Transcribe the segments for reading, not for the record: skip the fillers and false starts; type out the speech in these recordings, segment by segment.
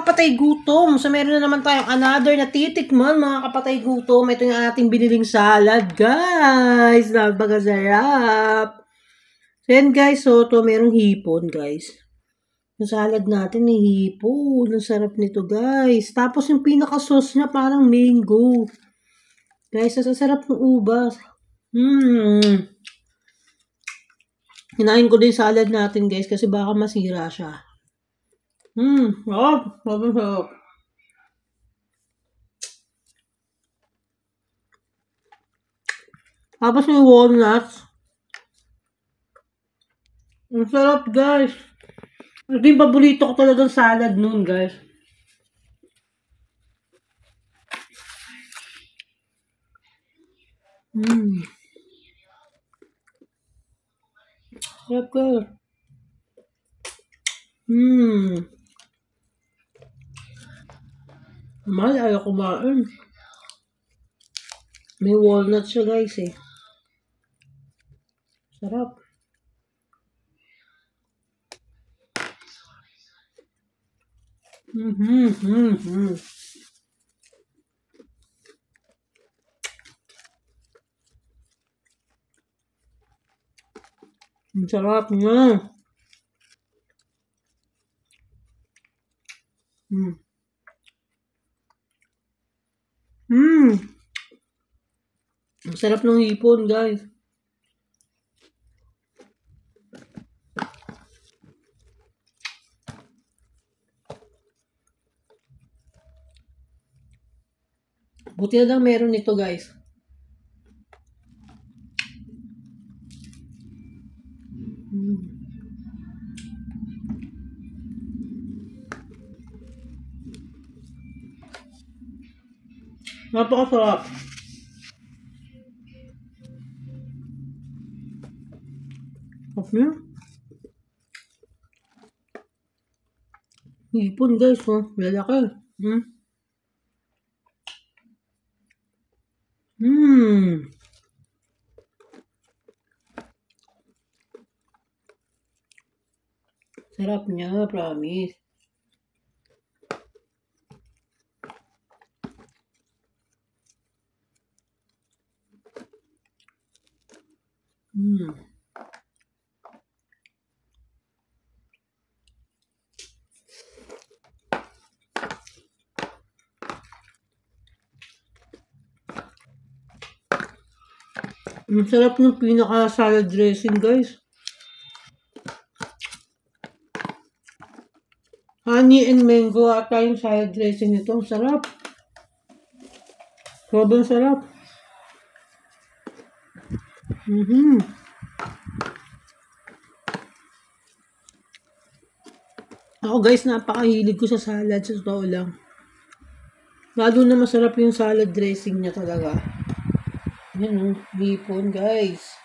kapatay gutom. So, meron na naman tayong another na titikman, mga kapatay gutom. Ito yung ating biniling salad, guys. Napakasarap. So, yan, guys. So, ito merong hipon, guys. Yung salad natin may hipon. Ang sarap nito, guys. Tapos, yung pinaka-sauce niya parang mango. Guys, sasarap ng ubas. Hinain ko din salad natin, guys, kasi baka masira siya. Sarap. Tapos yung walnuts. Ang sarap, guys. Ito yung paborito ko talagang salad nun, guys. Sarap, guys. Mahal, ayaw kumain. May walnuts siya, guys, eh. Sarap. Ang sarap niya. Ang sarap ng hipon, guys. Buti na lang meron nito, guys. Napakasarap. Okay. Hipon, guys, oh. Lalaki. Sarap niya, promise. Ang sarap ng pinaka-salad dressing, guys. Honey and mango ata yung salad dressing nito. Ang sarap. Sobrang sarap. Ako, guys, napakahilig ko sa salad. Sa totoo lang. Lalo na masarap yung salad dressing niya talaga. Yan, hipon, guys.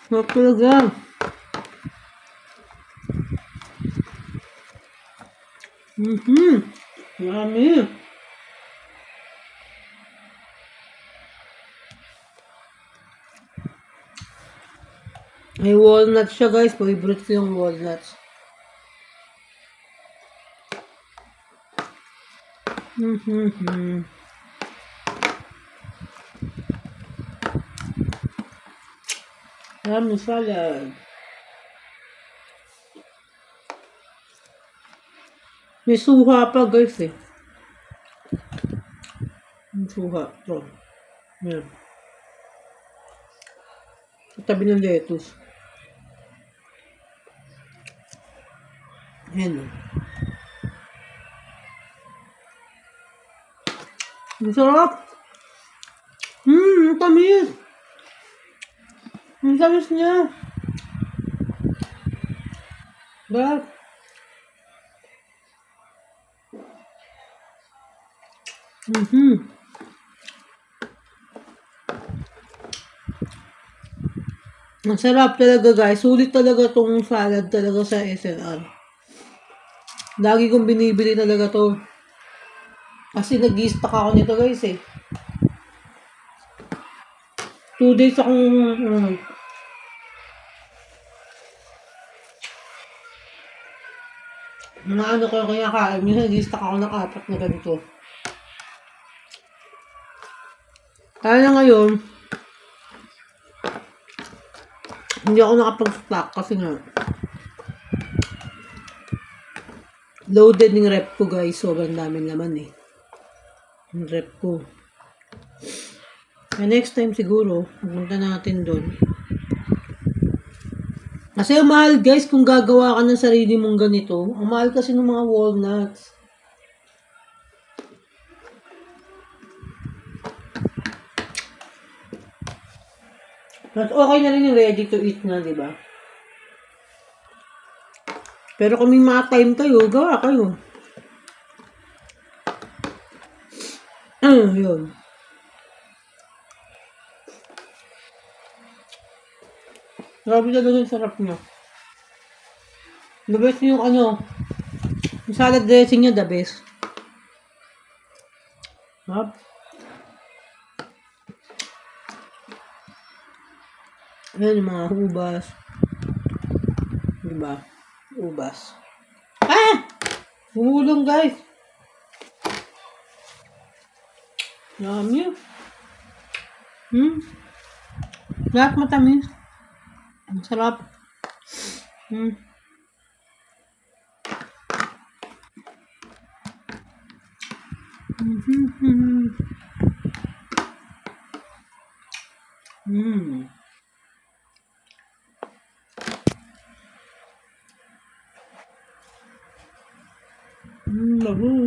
Sarap talaga. Yummy. May walnuts siya, guys. Favorite ko yung walnuts. Yummy salad. May suha pa, guys, eh. May suha. Ito. Yan. Sa tabi ng lettuce. Yan. Ang sarap. Ang tamis. Ang tamis niya. But, ang sarap talaga, guys. Sulit talaga tong salad talaga sa SNR. Lagi kong binibili talaga to. Kasi nag-i-stock ako nito, guys, eh. 2 days akong Mga ano ko yung kinakain. Minsan nag-stack ako ng 4 na ganito. Kaya na ngayon, hindi ako nakapag-stock kasi nga loaded yung rep ko guys. Sobrang daming laman eh. Yung rep ko. Next time siguro, pupunta natin doon. Kasi ang mahal guys kung gagawa ka ng sarili mong ganito. Ang mahal kasi ng mga walnuts. Mas okay na rin yung ready to eat na, di ba? Pero kung may mga time kayo, gawa kayo. Yun. Grabe talaga yung sarap niya. The best yung ano, yung salad dressing niya, the best. Hop. Ayan yung mga ubas. Diba? Ubas. Ah! Bumulong guys. Dami. Lahat matamis. Ang sarap. Bagus.